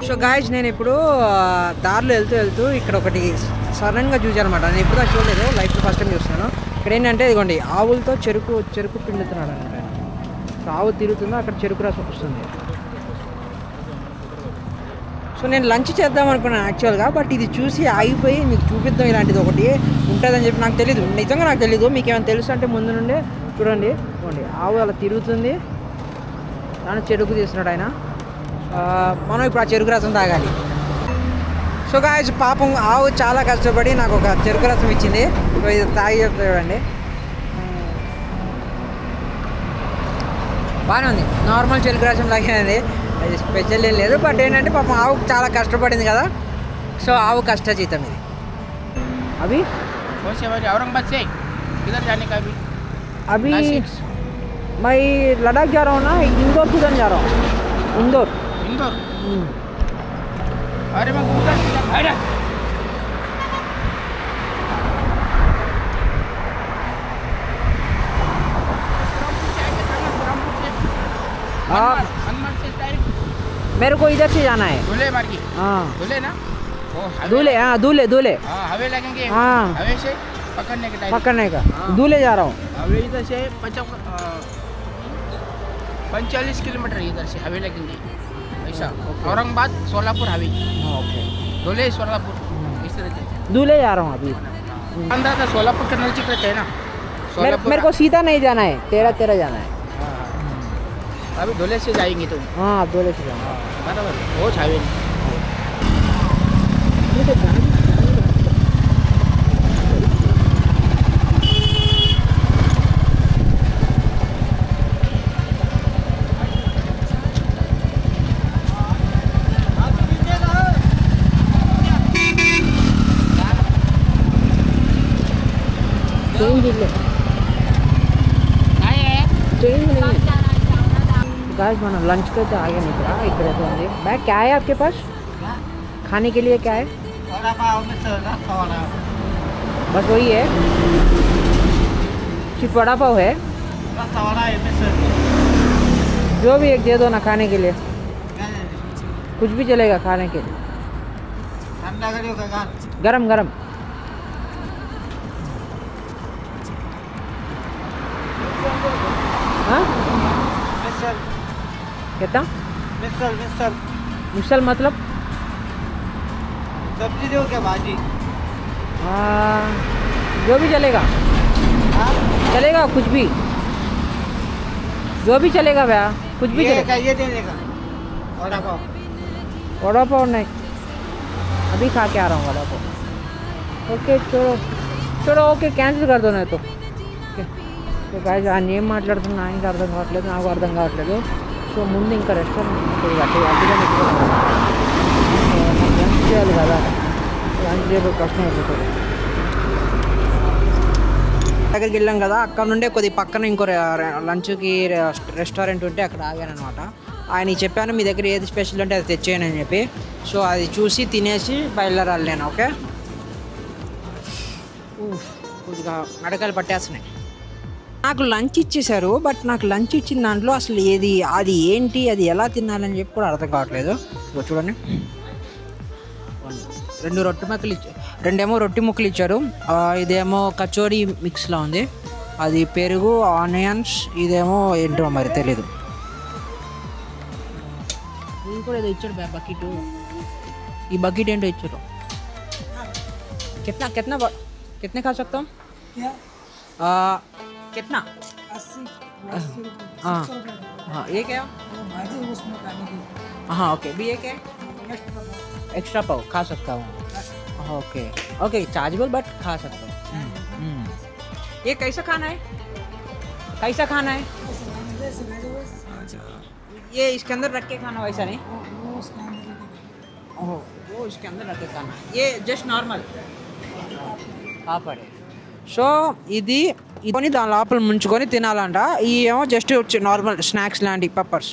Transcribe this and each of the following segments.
So guys నేను ఇప్పుడు దారిలో వెళ్తూ ఇక్కడ ఒకటి సడన్గా చూసాను అనమాట. నేను ఎప్పుడు చూడలేదు, లైఫ్లో ఫస్ట్ టైం చూస్తున్నాను. ఇక్కడ ఏంటంటే ఇదిగోండి ఆవులతో చెరుకు పిండుతున్నాడు అనమాట. సో ఆవు తిరుగుతుందో అక్కడ చెరుకు రసం వస్తుంది. సో నేను లంచ్ చేద్దాం అనుకున్నాను యాక్చువల్గా, బట్ ఇది చూసి ఆగిపోయి మీకు చూపిద్దాం ఇలాంటిది ఒకటి ఉంటుందని చెప్పి నాకు తెలీదు, నిజంగా నాకు తెలీదు. మీకు ఏమైనా తెలుసు అంటే ముందు నుండే చూడండి. ఇదిగోండి ఆవు అలా తిరుగుతుంది, దాని చెరుకు తీస్తున్నాడు ఆయన. మనం ఇప్పుడు ఆ చెరుకు రసం తాగాలి. సో గాయస్ పాపం ఆవు చాలా కష్టపడి నాకు ఒక చెరుకు రసం ఇచ్చింది. సో ఇది తాగి చూడండి, బాగానే ఉంది. నార్మల్ చెరుకు రసం తాగేది, అది స్పెషల్ ఏం లేదు. బట్ ఏంటంటే పాపం ఆవు చాలా కష్టపడింది కదా, సో ఆవు కష్టజీతం ఇది. అవి औरंगाबाद से किधर जाने का अभी मैं लद्दाख जा रहा हूँ ना, इंदौर किधर जा रहा हूँ? इंदौर. अरे मैं उधर हाँ, मेरे को इधर से जाना है. दूल्हे मार्गी. हाँ दूल्हे ना, दूल्हे. हाँ दूल्हे. हाँ हवे लगेंगे. हाँ हवे से पकड़ने के टाइम पकड़ने का. दूल्हे जा रहा हूँ. हवे इधर से 45 किलोमीटर इधर से हवे लगेंगे ऐसा. औरंगाबाद सोलापुर हवे. ओके. दूल्हे सोलापुर इस तरह से. दूल्हे जा रहा हूँ अभी. अंदर था सोलापुर के नजदीक रहते हैं ना. मेरे को सीधा नहीं जाना है, तेरा जाना है. अभी दूल्हे से जाएंगे तुम. हाँ दूल्हे से जाऊँगा. बराबर वो छावे. गाइस మనం లంచ్ के तो आगे निकला इधर तो है. बैग क्या है आपके पास खाने के लिए? क्या है? बस वही है, सिर्फ वड़ा पाव है. जो भी एक दे दो ना खाने के लिए, कुछ भी चलेगा खाने के लिए. गरम गरम. हाँ कितना? मिसल मतलब सब्जी दो क्या भाजी? जो भी चलेगा. चलेगा कुछ भी, जो भी चलेगा भैया, कुछ भी चलेगा. ये देने का वड़ा पाव नहीं, अभी खा के आ रहा हूँ वड़ा पाव. ఓకే చూడు ఓకే క్యాన్సిల్ कर दो नहीं तो. సో గాయ్స్ ఆయన ఏం మాట్లాడుతున్నా ఆయనకి అర్థం కావట్లేదు, నాకు అర్థం కావట్లేదు. సో ముందు ఇంకా రెస్టారెంట్ ఉంటుంది అట్లా లంచ్ చేయాలి కదా, లంచ్ చేయడం కష్టం అయిపోతుంది. దగ్గరికి వెళ్ళాం కదా, అక్కడ నుండే కొద్ది పక్కన ఇంకో లంచ్కి రెస్టారెంట్ ఉంటే అక్కడ ఆగాను అనమాట. ఆయన చెప్పాను మీ దగ్గర ఏది స్పెషల్ ఉంటే అది తెచ్చేయను అని చెప్పి. సో అది చూసి తినేసి బయలుదేరాలి నేను. ఓకే కొద్దిగా నడకలు పట్టేస్తున్నాయి. నాకు లంచ్ ఇచ్చేశారు, బట్ నాకు లంచ్ ఇచ్చిన దాంట్లో అసలు అది ఏంటి, అది ఎలా తినాలని చెప్పి కూడా అర్థం కావట్లేదు. చూడండి, రెండేమో రొట్టి ముక్కలు ఇచ్చారు, ఇదేమో కచోరీ మిక్స్లా ఉంది, అది పెరుగు ఆనియన్స్, ఇదేమో ఏంటో మరి తెలీదు. ఇది కూడా ఏదో ఇచ్చాడు బకెట్, ఈ బకెట్ ఏంటో ఇచ్చారు. कितने खा सकता हूँ? कितना? 80. हाँ हाँ ये क्या? हाँ ओके भी ये क्या? एक्स्ट्रा पाव खा सकता हूँ. ओके ओके चार्जेबल बट खा सकता हूँ. ये कैसा खाना है? ये इसके अंदर रख के खाना वैसा नहीं? ओह वो इसके अंदर रख के खाना, ये जस्ट नॉर्मल కాపాడే. సో ఇది దాని లోపల ముంచుకొని తినాలంట. ఈ ఏమో జస్ట్ నార్మల్ స్నాక్స్ లాంటి పెప్పర్స్.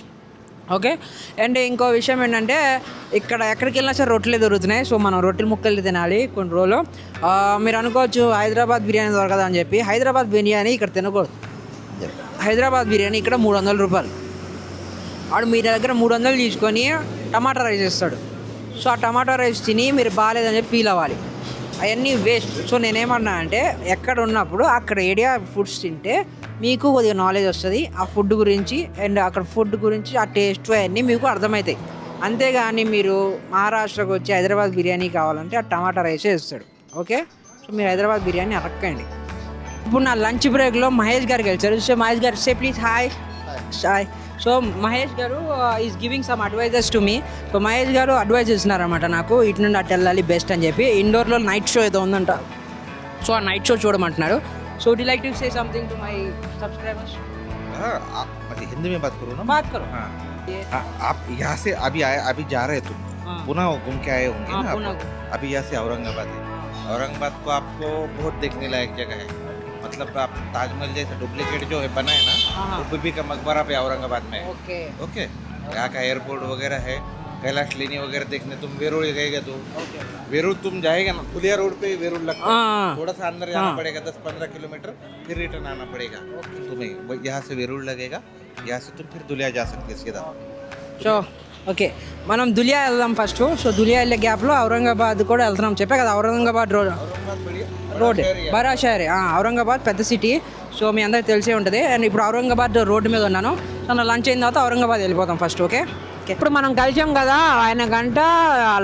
ఓకే. అండ్ ఇంకో విషయం ఏంటంటే ఇక్కడ ఎక్కడికి వెళ్ళినా సరే రొట్టెలే దొరుకుతున్నాయి. సో మనం రొట్టెల ముక్కలు తినాలి కొన్ని రోజులు. మీరు అనుకోవచ్చు హైదరాబాద్ బిర్యానీ దొరకదా అని చెప్పి. హైదరాబాద్ బిర్యానీ ఇక్కడ తినకూడదు. హైదరాబాద్ బిర్యానీ ఇక్కడ 300 రూపాయలు. వాడు మీ దగ్గర 300 తీసుకొని టమాటా రైస్ ఇస్తాడు. సో ఆ టమాటా రైస్ తిని మీరు బాగాలేదని చెప్పి ఫీల్ అవ్వాలి. అవన్నీ వేస్ట్. సో నేనేమన్నా అంటే ఎక్కడ ఉన్నప్పుడు అక్కడ ఏరియా ఫుడ్స్ తింటే మీకు కొద్దిగా నాలెడ్జ్ వస్తుంది ఆ ఫుడ్ గురించి, అండ్ అక్కడ ఫుడ్ గురించి ఆ టేస్ట్ అవన్నీ మీకు అర్థమవుతాయి. అంతేగాని మీరు మహారాష్ట్రకు వచ్చి హైదరాబాద్ బిర్యానీ కావాలంటే ఆ టమాటా రైసే ఇస్తాడు. ఓకే, సో మీరు హైదరాబాద్ బిర్యానీ అరక్కండి. ఇప్పుడు నా లంచ్ బ్రేక్లో మహేష్ గారికి వెళ్తారు. So Mahesh garu say please hi. Hi. So Mahesh garu is giving some advises to me. So Mahesh garu advise ఇస్తున్నారన్నమాట నాకు, ఇటు నుండి అటు వెళ్ళాలి బెస్ట్ అని చెప్పి. ఇండోర్లో నైట్ షో ఏదో ఉందంట, సో ఆ నైట్ షో చూడమంటున్నారు. So would you like to say something to my subscribers? Hindi में बात करो ना. बात करो. हाँ. आप यहाँ से अभी आए, अभी जा रहे तुम पुणे घूम के आए होंगे ना. अभी यहाँ से औरंगाबाद है. औरंगाबाद को आपको बहुत देखने लायक जगह है. मतलब आप ताजमहल जैसा डुप्लीकेट जो है बना है ना, वो बीबी का मकबरा पे औरंगाबाद में है. ओके. यहाँ का एयरपोर्ट वगैरह है. कैलाश लेनी वगैरह देखने तुम वेरूळ गएगा तो वेरूळ तुम जाएगा ना, पुलिया रोड पे वेरूळ लगता है. थोड़ा सा अंदर जाना पड़ेगा 10-15 किलोमीटर, फिर रिटर्न आना पड़ेगा तुम्हें. यहाँ से वेरूळ लगेगा, यहाँ से तुम फिर दुलिया जा सकते सीधा. సో ఓకే, మనం దులియా వెళ్దాం ఫస్ట్. సో దులియా వెళ్ళే గ్యాప్లో ఔరంగాబాద్ కూడా వెళ్తున్నాం. చెప్పే కదా ఔరంగాబాద్ రోడ్ బడా షహర్. ఔరంగాబాద్ పెద్ద సిటీ, సో మీ అందరికి తెలిసే ఉంటుంది. అండ్ ఇప్పుడు ఔరంగాబాద్ రోడ్డు మీద ఉన్నాను. సో నా లంచ్ అయిన తర్వాత ఔరంగాబాద్ వెళ్ళిపోతాం ఫస్ట్. ఓకే, ఇప్పుడు మనం కలిసాం కదా, ఆయన గంట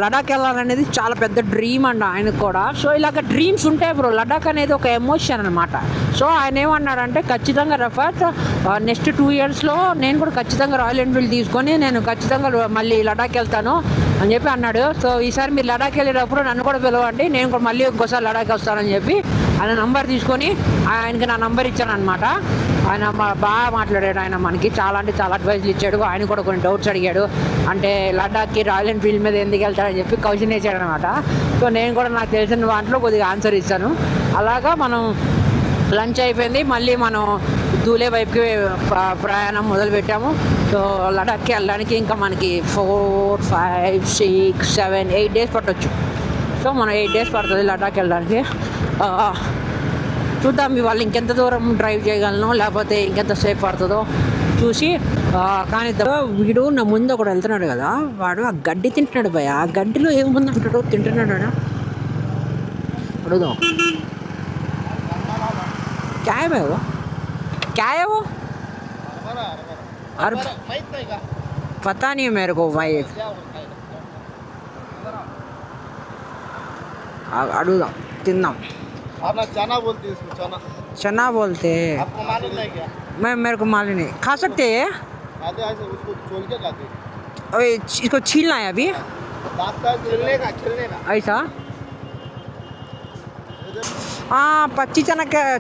లడాక్ వెళ్ళాలనేది చాలా పెద్ద డ్రీమ్ అండి ఆయనకు కూడా. సో ఇలాగ డ్రీమ్స్ ఉంటాయి బ్రో. లడాక్ అనేది ఒక ఎమోషన్ అనమాట. సో ఆయన ఏమన్నాడంటే ఖచ్చితంగా రఫత్ నెక్స్ట్ 2 yearsలో నేను కూడా ఖచ్చితంగా రాయల్ ఎన్ఫీల్డ్ తీసుకొని నేను ఖచ్చితంగా మళ్ళీ లడాక్ వెళ్తాను అని చెప్పి అన్నాడు. సో ఈసారి మీరు లడాక్ వెళ్ళేటప్పుడు నన్ను కూడా పిలవండి, నేను కూడా మళ్ళీ ఇంకోసారి లడాక్ వస్తానని చెప్పి ఆయన నంబర్ తీసుకొని ఆయనకి నా నంబర్ ఇచ్చాను అనమాట. ఆయన బాగా మాట్లాడాడు. ఆయన మనకి చాలా అంటే చాలా అడ్వైజ్లు ఇచ్చాడు. ఆయన కూడా కొన్ని డౌట్స్ అడిగాడు. అంటే లడాక్కి రాయల్ ఎన్ఫీల్డ్ మీద ఎందుకు వెళ్తాడని చెప్పి క్వశ్చన్ వేసాడు అనమాట. సో నేను కూడా నాకు తెలిసిన వాటిలో కొద్దిగా ఆన్సర్ ఇస్తాను. అలాగా మనం లంచ్ అయిపోయింది, మళ్ళీ మనం దూలే వైపుకి ప్రయాణం మొదలుపెట్టాము. సో లడాక్కి వెళ్ళడానికి ఇంకా మనకి 4, 5, 6, 7, 8 days పట్టవచ్చు. సో మనం 8 days పడుతుంది లడాక్ వెళ్ళడానికి. చూద్దాం ఇవాళ ఇంకెంత దూరం డ్రైవ్ చేయగలను, లేకపోతే ఇంకెంత సేపు పడుతుందో చూసి కానీ. వీడు నా ముందు ఒకడు వెళ్తున్నాడు కదా, వాడు ఆ గడ్డి తింటున్నాడు భయ. ఆ గడ్డిలో ఏముంది అంటాడు, తింటున్నాడు అడుగుదాం. क्या है वो, क्या है वो? पता नहीं मेरे को भाई. अड़ूदा तिन्ना. आप चना बोलते हैं इसको, चना चना बोलते हैं. आपको मालूम नहीं क्या? मेरे को मालूम नहीं. खा सकते हैं? खाते ऐसे उसको छोल के खाते. अबे इसको छीलना है अभी, दांत का छिलने का ऐसा. పచ్చి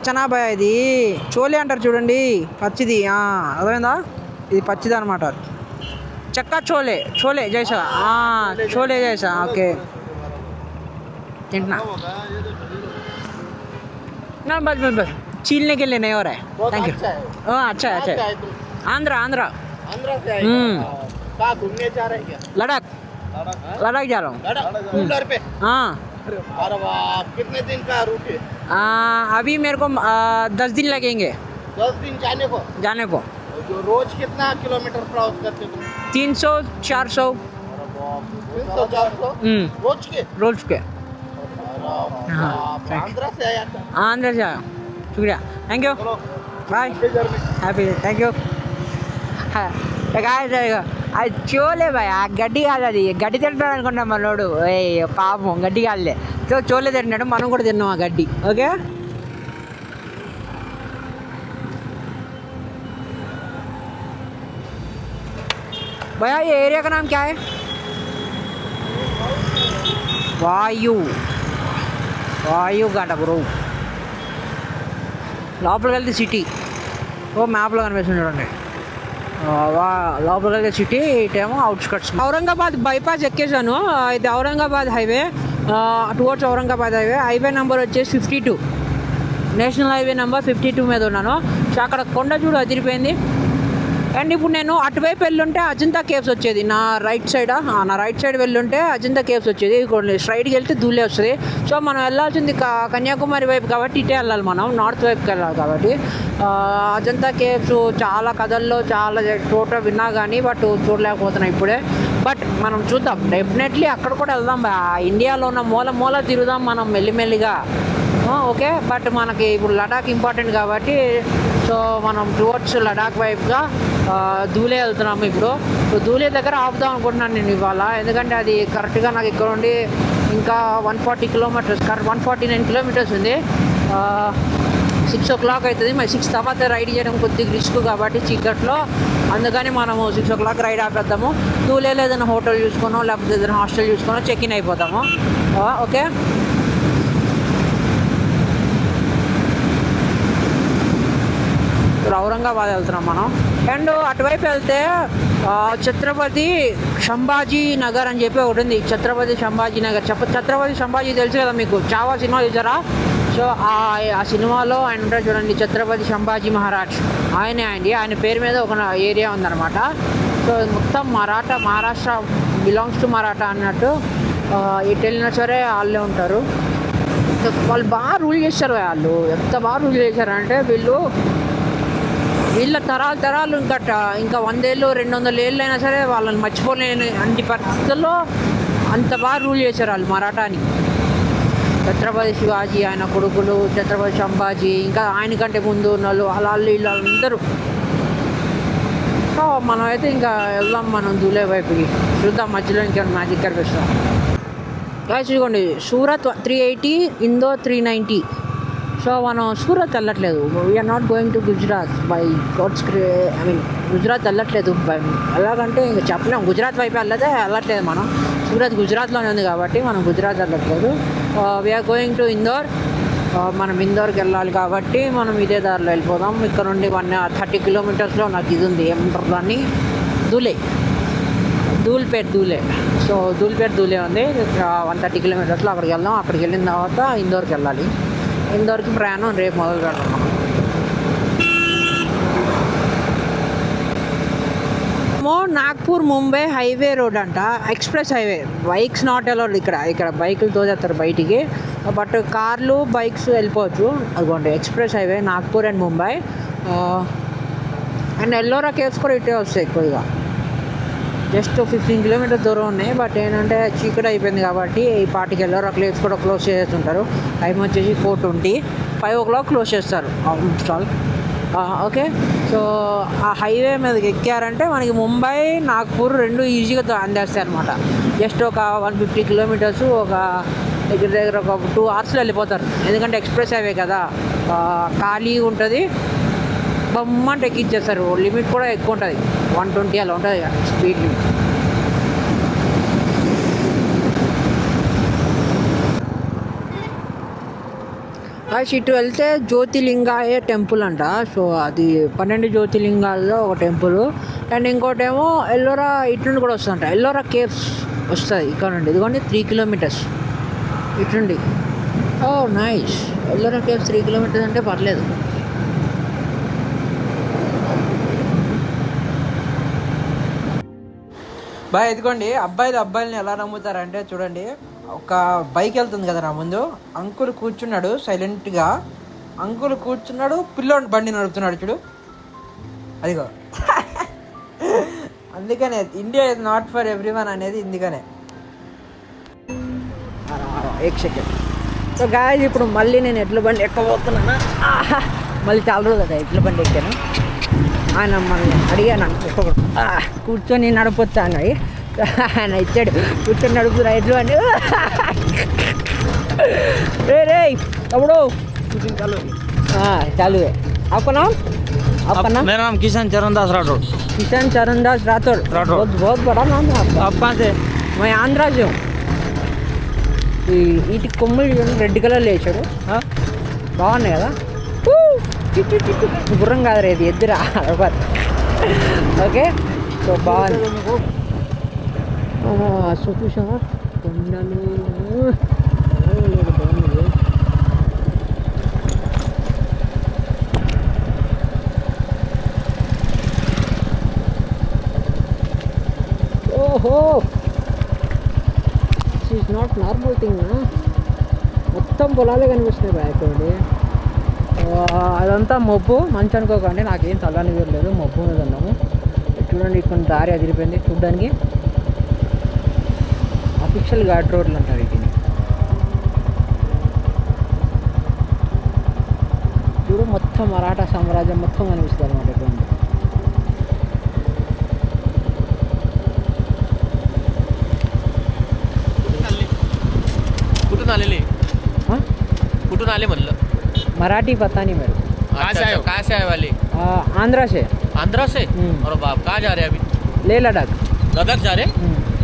చనా భయ, ఇది చోలే అంటారు చూడండి, పచ్చిది. అర్థమైందా, ఇది పచ్చిది అనమాట. చక్కా చోలే, చోలే జైసా, చోలే జైసా. ఓకే తింటున్నా. बस बस बस छीलने के लिए नहीं हो रहा है. Thank you. अच्छा है, अच्छा है. आंध्रा आंध्रा से आए. कहाँ घूमने जा रहे हैं क्या? लद्दाख, लद्दाख जा रहा हूँ. कूलर पे. हाँ. अरे वाह, कितने दिन का रूट है? अभी मेरे को 10 दिन लगेंगे 10 दिन जाने को. जो रोज कितना किलोमीटर क्रॉस करते तुम? 300-400. 300-400 रोज के. आंध्रा से आया था. आंध्रा से आया. शुक्रिया, thank you, bye, happy, thank you. అది చోలే భయ, గడ్డి కాదు అది. గడ్డి తింటాడు అనుకుంటా మనోడు. పాపం గడ్డి కాదులే. సో చోలే తింటాడు, మనం కూడా తిన్నాం ఆ గడ్డి. ఓకే, भैया ये एरिया का नाम क्या है? వాయు గంట బ్రో. లోపలికి వెళ్తే సిటీ. ఓ మ్యాప్లో కనిపిస్తుంది చూడండి. లోపలికి వెళ్తే సిటీ, ఇటేమో అవుట్స్కట్స్. ఔరంగాబాద్ బైపాస్ ఎక్కేసాను. ఇది Aurangabad highway, towards Aurangabad highway number వచ్చేసి 52, నేషనల్ హైవే నెంబర్ 52 మీద ఉన్నాను. సో అక్కడ కొండ చూడు అదిరిపోయింది. అండ్ ఇప్పుడు నేను అటువైపు వెళ్ళుంటే అజంతా కేవ్స్ వచ్చేది, నా రైట్ సైడ్ వెళ్ళుంటే అజంతా కేవ్స్ వచ్చేది. స్ట్రైట్కి వెళ్తే దూలే వస్తుంది. సో మనం వెళ్ళాల్సింది కన్యాకుమారి వైపు కాబట్టి ఇటే వెళ్ళాలి, మనం నార్త్ వైపుకి వెళ్ళాలి కాబట్టి. అజంతా కేవ్స్ చాలా కథల్లో చాలా చోట విన్నా కానీ బట్ చూడలేకపోతున్నాయి ఇప్పుడే. బట్ మనం చూద్దాం డెఫినెట్లీ అక్కడ కూడా వెళ్దాం. ఇండియాలో ఉన్న మూల తిరుగుదాం మనం మెల్లిమెల్లిగా. ఓకే, బట్ మనకి ఇప్పుడు లడాక్ ఇంపార్టెంట్ కాబట్టి సో మనం టువర్డ్స్ లడాక్ వైపుగా ధూలే వెళ్తున్నాము ఇప్పుడు. సో ధూలే దగ్గర ఆపుదాం అనుకుంటున్నాను నేను ఇవాళ, ఎందుకంటే అది కరెక్ట్గా నాకు ఇక్కడ నుండి ఇంకా 140 కిలోమీటర్స్ 149 కిలోమీటర్స్ ఉంది. 6 o'clock అవుతుంది. మరి 6 తర్వాత రైడ్ చేయడం కొద్దిగా రిస్క్ కాబట్టి చీకట్లో, అందుకని మనము 6 o'clock రైడ్ ఆపేద్దాము. ధూలేలో ఏదైనా హోటల్ చూసుకునో లేకపోతే ఏదైనా హాస్టల్ చూసుకునో చెక్ ఇన్ అయిపోతాము. ఓకే, ఔరంగాబాద్ వెళ్తున్నాం మనం. అండ్ అటువైపు వెళ్తే ఛత్రపతి సంభాజీ నగర్ అని చెప్పి ఒకటి ఉంది. ఛత్రపతి సంభాజీ నగర్. ఛత్రపతి సంభాజీ తెలుసు కదా మీకు, చావా సినిమా చూసారా? సో ఆ సినిమాలో ఆయన ఉంటారు చూడండి, ఛత్రపతి సంభాజీ మహారాజ్. ఆయన పేరు మీద ఒక ఏరియా ఉందన్నమాట. సో మొత్తం మహారాష్ట్ర బిలాంగ్స్ టు మరాఠా అన్నట్టు. ఎటు వెళ్ళినా సరే వాళ్ళే ఉంటారు. వాళ్ళు బాగా రూల్ చేస్తారు. వాళ్ళు ఎంత బాగా రూల్ చేశారంటే వీళ్ళ తరాలు ఇంకా 100 ఏళ్ళు 200 ఏళ్ళు అయినా సరే వాళ్ళని మర్చిపోలేని అన్ని పరిస్థితుల్లో అంత బాగా రూల్ చేశారు వాళ్ళు మరాఠాని. ఛత్రపతి శివాజీ, ఆయన కొడుకులు ఛత్రపతి సంభాజీ, ఇంకా ఆయనకంటే ముందు ఉన్న వాళ్ళందరూ. సో మనం అయితే ఇంకా వెళ్దాం మనం ధూలే వైపుకి, చూద్దాం మధ్యలో ఇంకేమైనా మ్యాజిక్ కనిపిస్తాం. చూసుకోండి, సూరత్ 380, ఇందోర్ 390. సో మనం సూరత్ వెళ్ళట్లేదు. We are not going to Gujarat by Gujarat వెళ్ళట్లేదు. ఎలాగంటే ఇంకా చెప్పలేము, గుజరాత్ వైపు వెళ్ళట్లేదు మనం. సూరత్ గుజరాత్లోనే ఉంది కాబట్టి మనం గుజరాత్ వెళ్ళట్లేదు. We are going to Indore. మనం ఇందోర్కి వెళ్ళాలి కాబట్టి మనం ఇదే దారిలో వెళ్ళిపోదాం. ఇక్కడ నుండి 130 కిలోమీటర్స్లో నాకు ఇది ఉంది, ఏమంటారు దాన్ని, ధూలే. సో ధూలే ఉంది. 130 కిలోమీటర్స్లో అక్కడికి వెళ్దాం. అక్కడికి వెళ్ళిన తర్వాత ఇందోర్కి వెళ్ళాలి. ఇందోర్కి ప్రయాణం రేపు మొదలు పెడతాం. నాగ్పూర్ ముంబై హైవే రోడ్ అంట, express highway. Bikes not allowed ఇక్కడ బైకులు తోచేస్తారు బయటికి, బట్ కార్లు బైక్స్ వెళ్ళిపోవచ్చు. అదిగోండి express highway Nagpur and Mumbai. And Ellora caves కూడా ఇటే వస్తాయి ఎక్కువగా. జస్ట్ 15 కిలోమీటర్స్ దూరం ఉన్నాయి. బట్ ఏంటంటే చీకటి అయిపోయింది కాబట్టి ఈ పార్టీకి ఎల్లోరా కేవ్స్ కూడా క్లోజ్ చేస్తుంటారు. టైం వచ్చేసి 4:20, 5 o'clock క్లోజ్ చేస్తారు స్టాల్. ఓకే, సో ఆ హైవే మీదకి ఎక్కారంటే మనకి ముంబై నాగ్పూర్ రెండు ఈజీగా అందేస్తాయి అనమాట. జస్ట్ ఒక 150 కిలోమీటర్స్ దగ్గర ఒక 2 hours వెళ్ళిపోతారు. ఎందుకంటే ఎక్స్ప్రెస్ హైవే కదా, ఖాళీ ఉంటుంది, బొమ్మంటే ఎక్కిచ్చేస్తారు. లిమిట్ కూడా ఎక్కువ ఉంటుంది, 120 అలా ఉంటుంది స్పీడ్ లిమిట్. ఇటు వెళ్తే జ్యోతిలింగాయ టెంపుల్ అంట. సో అది 12 జ్యోతిలింగాల్లో ఒక టెంపుల్. అండ్ ఇంకోటేమో ఎల్లోరా ఇటు నుండి కూడా వస్తుందంట. ఎల్లోరా కేవ్స్ వస్తుంది ఇక్కడ నుండి. ఇదిగోండి 3 kilometers ఇటుండి. ఓ నైస్. ఎల్లోరా కేవ్స్ 3 kilometers అంటే పర్లేదు. బాయ్ ఇదిగోండి, అబ్బాయిలని ఎలా నమ్ముతారంటే చూడండి, ఒక బైక్ వెళ్తుంది కదా నా ముందు, అంకుల్ కూర్చున్నాడు సైలెంట్గా. అంకుల్ కూర్చున్నాడు, పిల్లోడు బండి నడుపుతున్నాడు చూడు, అదిగో. అందుకనే India is not for everyone అనేది ఇందుకనే. ఎక్ సెకండ్. సో గాయస్ ఇప్పుడు మళ్ళీ నేను ఎడ్ల బండి ఎక్కబోతున్నాను. మళ్ళీ చాలా రోజులు కదా ఎడ్ల బండి ఎక్కాను. ఆయన మళ్ళీ అడిగాను కూర్చొని నడపొచ్చా అని. ఆయన ఇచ్చాడు, కూర్చొని నడుపుతున్నా ఎడ్లు అని. రే తమ్ముడు చాలు. अपना मेरा नाम किशन चरण दास राठौड़। किशन चरण दास राठौड़, बहुत बड़ा नाम है आपका। आप कहाँ से? मैं आंध्रा से हूँ. వీటి కొమ్ములు రెడ్ కలర్లో వేసాడు, బాగున్నాయి కదా. గుర్రం కాదు ఇది, ఎద్దురా. ఓకే, సో బాగుంది. సో చూసావా కొండలు, బాగుంది. ఓహో, this is not normal thing. మొత్తం పొలాలే కనిపిస్తున్నాయి బ్యాకండి. అదంతా మబ్బు, మంచి అనుకోకండి, నాకేం చల్లని లేదు, మబ్బు మీద ఉన్నాము. చూడండి ఇక్కడ దారి అదిరిపోయింది చూడ్డానికి. అఫీషియల్ ఘాట్ రోడ్లు అంటారు వీటిని. చూడు మొత్తం మరాఠా సామ్రాజ్యం మొత్తం కనిపిస్తుంది అనమాట ఇటువంటి. कुठून आलेले हाँ? कुठून आले म्हणलं मराठी पता नहीं मेरे को. कहाँ से आए वाले आंध्रा से. आंध्रा से हम्म। और बाप कहाँ जा रहे हैं अभी लेह लद्दाख. लद्दाख जा रहे हैं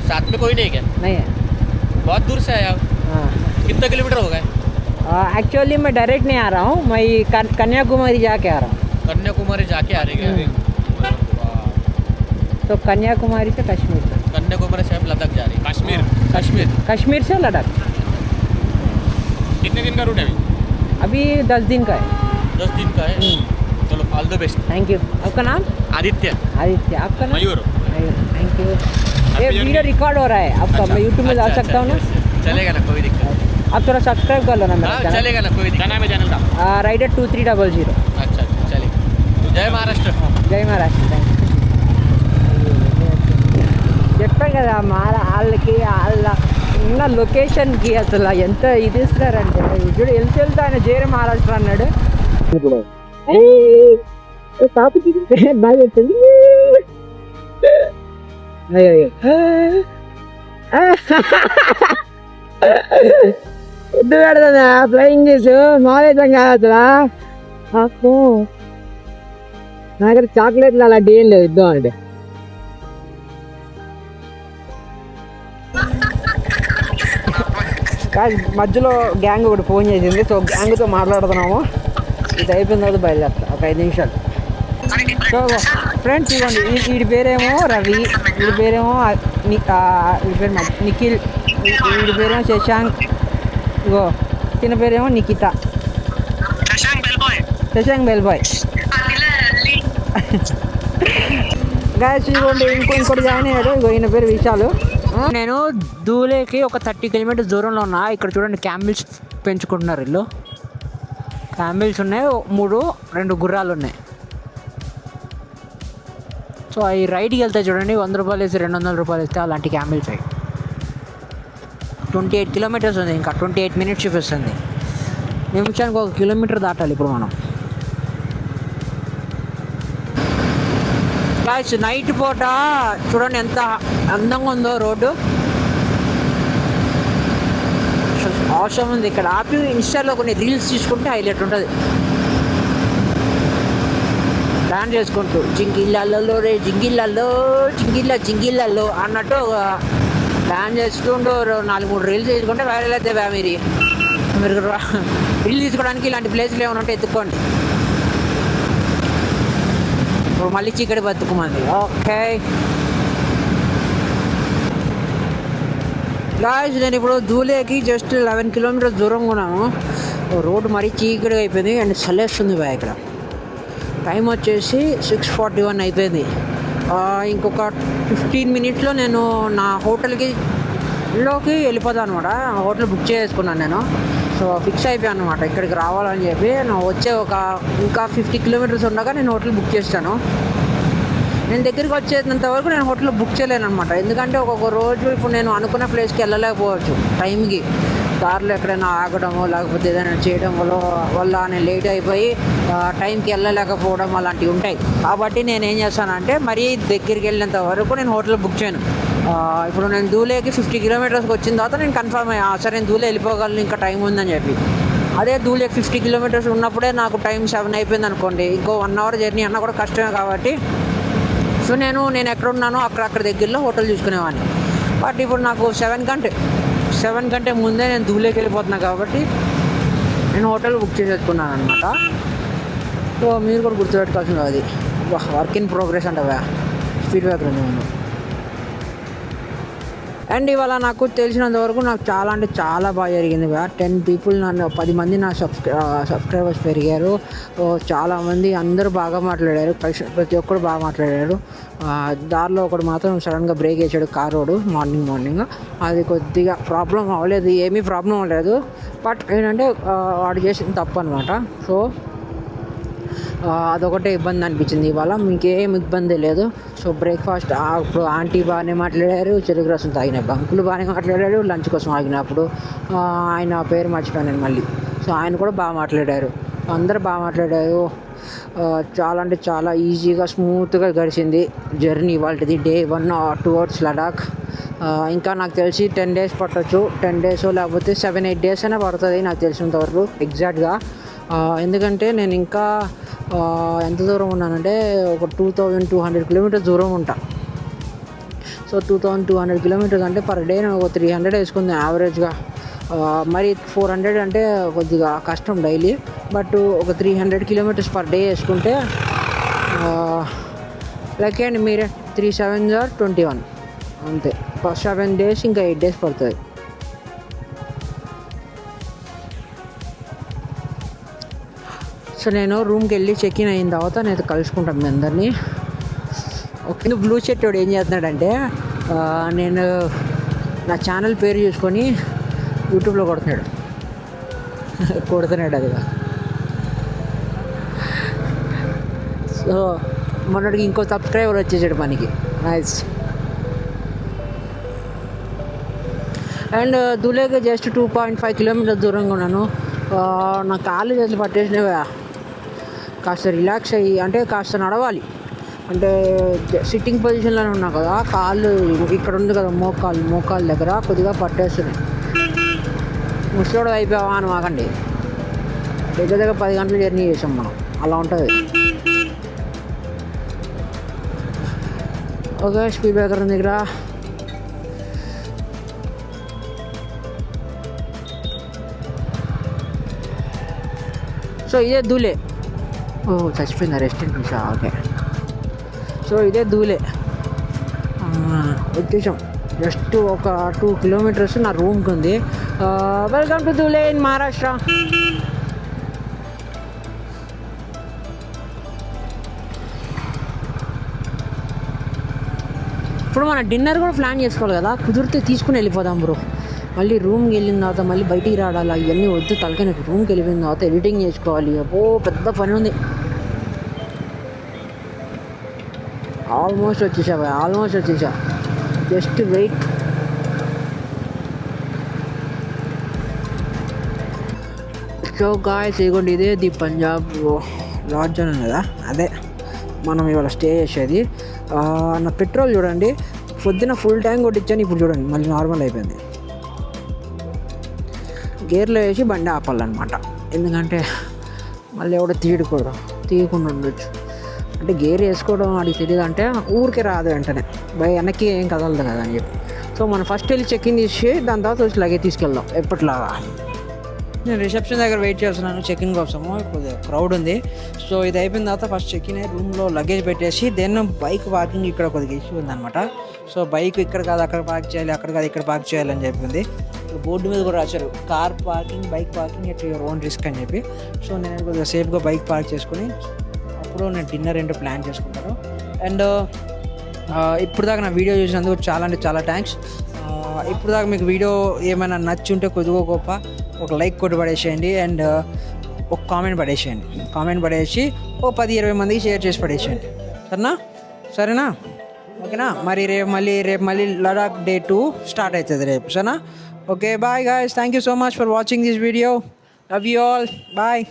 साथ में कोई नहीं क्या नहीं है. बहुत दूर से आए आप हाँ कितना किलोमीटर हो गए एक्चुअली मैं डायरेक्ट नहीं आ रहा हूँ, मैं कन्याकुमारी जाके आ रहा हूँ. कन्याकुमारी जाके आ रहे हैं अभी तो कन्याकुमारी से कश्मीर तक. कन्याकुमारी से हम लद्दाख जा रहे हैं कश्मीर कश्मीर कश्मीर से लद्दाख कितने दिन का रूट है अभी 10 दिन का है. 10 दिन का है चलो all the best thank you. आपका नाम? आदित्य आदित्य. आपका नाम? मयूर थैंक यू. ये वीडियो रिकॉर्ड हो रहा है आपका, मैं यूट्यूब में डाल सकता हूँ ना? चलेगा ना कोई दिक्कत नहीं आप थोड़ा सब्सक्राइब कर लो ना मेरा चैनल. चलेगा ना कोई दिक्कत नाम है चैनल का राइडर 2300. अच्छा चलेगा जय महाराष्ट्र జై మహారాష్ట్ర. థ్యాంక్ చెప్పాను కదా వాళ్ళకి వాళ్ళ ఉన్న లొకేషన్కి అసలు ఎంత ఇది ఇస్తారంటే ఇప్పుడు వెళ్తే ఆయన జైర మహారాష్ట్ర అన్నాడు. ఎద్దు పెడతా ఫ్లయింగ్ చేసు మావేశం కాదు అసలు నా దగ్గర చాక్లెట్లు అలాంటి ఏం లేదు ఇద్దాం అంటే. మధ్యలో గ్యాంగ్ ఒకటి ఫోన్ చేసింది, సో గ్యాంగ్తో మాట్లాడుతున్నాము. ఇది అయిపోయిన తర్వాత బయలుదేరుతా ఒక 5 నిమిషాలు. సో ఫ్రెండ్స్ ఇవ్వండి, వీడి పేరేమో రవి, వీడి పేరేమో వీడి పేరు నిఖిల్, వీడి పేరేమో శశాంక్, ఇగో చిన్న పేరేమో నిఖిత. Shashank bellboy guys. ఇదిగోండి ఇంకోటి జాయిన్ అయ్యాడు, ఇగో ఈయన పేరు విశాలు. నేను దూలేకి ఒక 30 కిలోమీటర్స్ దూరంలో ఉన్నా. ఇక్కడ చూడండి క్యామిల్స్ పెంచుకుంటున్నారు వీళ్ళు. క్యామిల్స్ ఉన్నాయి, 2 గుర్రాలు ఉన్నాయి. సో అవి రైడ్కి వెళ్తాయి చూడండి, 100 రూపాయలు వేసి 200 రూపాయలు వేస్తే అలాంటి క్యామిల్స్ అవి. 28 కిలోమీటర్స్ ఉంది, ఇంకా 28 మినిట్స్ చూపిస్తుంది. నిమిషానికి 1 కిలోమీటర్ దాటాలి ఇప్పుడు మనం. గాయ్స్ నైట్ పూట చూడండి ఎంత అందంగా ఉందో రోడ్డు, అవసరం ఉంది. ఇక్కడ ఆపి ఇన్స్టాలో కొన్ని రీల్స్ తీసుకుంటే హైలైట్ ఉంటుంది. ప్లాన్ చేసుకుంటూ జింగిళ్ళల్లో రే జింగిళ్ళల్లో జింగిళ్ళల్లో అన్నట్టు ప్లాన్ చేసుకుంటూ 4-3 రీల్స్ తీసుకుంటే వైరల్ అయితే మీరు రీల్ తీసుకోవడానికి ఇలాంటి ప్లేస్లు ఏమైనా ఉంటే ఎత్తుక్కోండి. ఇప్పుడు మళ్ళీ చీకటి బతుకుమంది. ఓకే గాయ్స్, నేను ఇప్పుడు దూలేకి జస్ట్ 11 కిలోమీటర్స్ దూరంగా ఉన్నాను. రోడ్డు మరీ చీకటిగా అయిపోయింది అండ్ చలేస్తుంది బాయ్. ఇక్కడ టైం వచ్చేసి 6:41 అయిపోయింది. ఇంకొక 15 మినిట్స్లో నేను నా హోటల్కి వెళ్ళిపోతాను అనమాట. హోటల్ బుక్ చేసుకున్నాను నేను. సో ఫిక్స్ అయిపోయాను అనమాట ఇక్కడికి రావాలని చెప్పి. నేను వచ్చే ఇంకా 50 కిలోమీటర్స్ ఉండగా నేను హోటల్ బుక్ చేస్తాను. నేను దగ్గరికి వచ్చేంత వరకు నేను హోటల్ బుక్ చేయలేను అనమాట. ఎందుకంటే ఒక్కొక్క రోజు ఇప్పుడు నేను అనుకున్న ప్లేస్కి వెళ్ళలేకపోవచ్చు టైంకి. దారిలో ఎక్కడైనా ఆగడమో లేకపోతే ఏదైనా చేయడం వల్ల నేను లేట్ అయిపోయి టైంకి వెళ్ళలేకపోవడం అలాంటివి ఉంటాయి. కాబట్టి నేను ఏం చేస్తానంటే మరీ దగ్గరికి వెళ్ళేంత వరకు నేను హోటల్ బుక్ చేయను. ఇప్పుడు నేను దూలేకి 50 కిలోమీటర్స్కి వచ్చిన తర్వాత నేను కన్ఫర్మ్ అయ్యా సరే నేను దూలే వెళ్ళిపోగలను, ఇంకా టైం ఉందని చెప్పి. అదే దూలేకి 50 కిలోమీటర్స్ ఉన్నప్పుడే నాకు టైం 7 అయిపోయింది అనుకోండి, ఇంకో 1 అవర్ జర్నీ అన్నా కూడా కష్టమే. కాబట్టి సో నేను ఎక్కడ ఉన్నానో అక్కడ దగ్గరలో హోటల్ చూసుకునేవాడిని. బట్ ఇప్పుడు నాకు 7 కంటే ముందే నేను దూలేకి వెళ్ళిపోతున్నా కాబట్టి నేను హోటల్ బుక్ చేసేసుకున్నాను అనమాట. సో మీరు కూడా గుర్తుపెట్టుకోవాల్సింది అది. వర్క్ ఇన్ ప్రోగ్రెస్ అంటే ఫీడ్బ్యాక్ ఉంది. అండ్ ఇవాళ నాకు తెలిసినంత వరకు నాకు చాలా అంటే చాలా బాగా జరిగింది. 10 పీపుల్ 10 మంది నా సబ్స్క్రైబర్స్ పెరిగారు. చాలామంది అందరూ బాగా మాట్లాడారు, ప్రతి ఒక్కరు బాగా మాట్లాడారు. దారిలో ఒకడు మాత్రం సడన్గా బ్రేక్ వేసాడు కారోడు మార్నింగ్. అది కొద్దిగా ప్రాబ్లం అవ్వలేదు, ఏమీ ప్రాబ్లం అవ్వలేదు. బట్ ఏంటంటే వాడు చేసిన తప్పు అనమాట. సో అదొకటే ఇబ్బంది అనిపించింది. ఇవాళ ఇంకేం ఇబ్బంది లేదు. సో బ్రేక్ఫాస్ట్ ఇప్పుడు ఆంటీ బాగానే మాట్లాడారు, చెరుకు రసం తాగినప్పుడు అంకులు బాగానే మాట్లాడారు, లంచ్ కోసం ఆగినప్పుడు ఆయన పేరు మర్చిపోయాను మళ్ళీ. సో ఆయన కూడా బాగా మాట్లాడారు, అందరూ బాగా మాట్లాడారు. చాలా అంటే చాలా ఈజీగా స్మూత్గా గడిచింది జర్నీ వాళ్ళది. Day 1 towards Ladakh. ఇంకా నాకు తెలిసి 10 days పట్టవచ్చు, 10 days లేకపోతే 7-8 days అయినా పడుతుంది నాకు తెలిసినంతవరకు ఎగ్జాక్ట్గా. ఎందుకంటే నేను ఇంకా ఎంత దూరం ఉన్నానంటే ఒక 2200 kilometers దూరం ఉంటా. సో 2200 kilometers అంటే పర్ డే నేను ఒక 300 వేసుకుంది యావరేజ్గా. మరి 400 అంటే కొద్దిగా కష్టం డైలీ, బట్ ఒక 300 kilometers పర్ డే వేసుకుంటే లైక్ అండి మీరే 3 7s are 21 అంతే. 7 days ఇంకా 8 days పడుతుంది. సో నేను రూమ్కి వెళ్ళి చెక్ ఇన్ అయిన తర్వాత నేను కలుసుకుంటాను మీ అందరినీ. ఓకే, బ్లూ షర్ట్ వాడు ఏం చేస్తున్నాడంటే నేను నా ఛానల్ పేరు చూసుకొని యూట్యూబ్లో కొడుతున్నాడు అది. సో మొన్నటికి ఇంకో సబ్స్క్రైబర్ వచ్చేసాడు మనకి. నైస్. అండ్ దులేకి జస్ట్ 2.5 kilometers దూరంగా ఉన్నాను. నా కాళ్ళు చేతులు పట్టేసినవి. కాస్త రిలాక్స్ అయ్యి అంటే కాస్త నడవాలి, అంటే సిట్టింగ్ పొజిషన్లోనే ఉన్నా కదా, కాళ్ళు ఇక్కడ ఉంది కదా మోకాళ్ళ దగ్గర కొద్దిగా పట్టేస్తున్నాయి. ముసలోడు అయిపోయావా అని మాకండి, దగ్గర 10 గంటలు జర్నీ చేసాం మనం, అలా ఉంటుంది. ఓకే, స్పీడ్ బ్రేకర్ దగ్గర సో ఇదే దూలే. చచ్చిపోయింది రెస్టారెంట్ చూసా. ఓకే, సో ఇదే దూలే వచ్చేసాం. జస్ట్ ఒక 2 kilometers నా రూమ్కి ఉంది. Welcome to Dhule in Maharashtra. ఇప్పుడు మన డిన్నర్ కూడా ప్లాన్ చేసుకోవాలి కదా, కుదిరితే తీసుకుని వెళ్ళిపోదాం బ్రో. మళ్ళీ రూమ్కి వెళ్ళిన తర్వాత మళ్ళీ బయటికి రాడాలి, ఇవన్నీ వద్దు తలకాయ. నాకు రూమ్కి వెళ్ళిన తర్వాత ఎడిటింగ్ చేసుకోవాలి, పెద్ద పని ఉంది. ఆల్మోస్ట్ వచ్చేసా, జస్ట్ వెయిట్. సో గాయ్స్, ఇదిగోండి ఇదే ది పంజాబ్ లాడ్జ్ అని కదా, అదే మనం ఇవాళ స్టే చేసేది. నా పెట్రోల్ చూడండి, పొద్దున ఫుల్ ట్యాంక్ కొట్టించాను, ఇప్పుడు చూడండి మళ్ళీ నార్మల్ అయిపోయింది. గేర్లో వేసి బండి ఆపాలన్నమాట, ఎందుకంటే మళ్ళీ ఎవడో తీయకుండా ఉండొచ్చు. అంటే గేర్ వేసుకోవడం వాడికి తెలియదు అంటే ఊరికే రాదు వెంటనే, వెనక్కి ఏం కదలదు కదా అని చెప్పి. సో మనం ఫస్ట్ వెళ్ళి చెక్ ఇన్ చేసి దాని తర్వాత వచ్చి లగేజ్ తీసుకెళ్దాం ఎప్పటిలాగా. నేను రిసెప్షన్ దగ్గర వెయిట్ చేస్తున్నాను చెక్ ఇన్ కోసము, కొద్దిగా క్రౌడ్ ఉంది. సో ఇది అయిపోయిన తర్వాత ఫస్ట్ చెక్ ఇన్ అయ్యి రూమ్లో లగేజ్ పెట్టేసి దెన్ బైక్ పార్కింగ్ ఇక్కడ కొద్దిగా ఇష్యూ ఉందన్నమాట. సో బైక్ ఇక్కడ కాదు అక్కడ పార్క్ చేయాలి, అక్కడ కాదు ఇక్కడ పార్క్ చేయాలని చెప్పింది. బోర్డు మీద కూడా రాశారు car parking, bike parking at your own risk అని చెప్పి. సో నేను కొద్దిగా సేఫ్గా బైక్ పార్క్ చేసుకుని అప్పుడు నేను డిన్నర్ ఏంటో ప్లాన్ చేసుకుంటాను. అండ్ ఇప్పుడు దాకా నా వీడియో చూసినందుకు చాలా అంటే చాలా థ్యాంక్స్. ఇప్పుడు దాకా మీకు వీడియో ఏమైనా నచ్చుంటే కొద్దిగా గొప్ప ఒక లైక్ కొట్టి పడేసేయండి అండ్ ఒక కామెంట్ పడేసి ఓ 10-20 మందికి షేర్ చేసి పడేసేయండి. సరేనా? ఓకేనా? మరి రేపు మళ్ళీ లడాక్ Day 2 స్టార్ట్ అవుతుంది రేపు. సరేనా? Okay, bye guys, thank you so much for watching this video. Love you all, bye.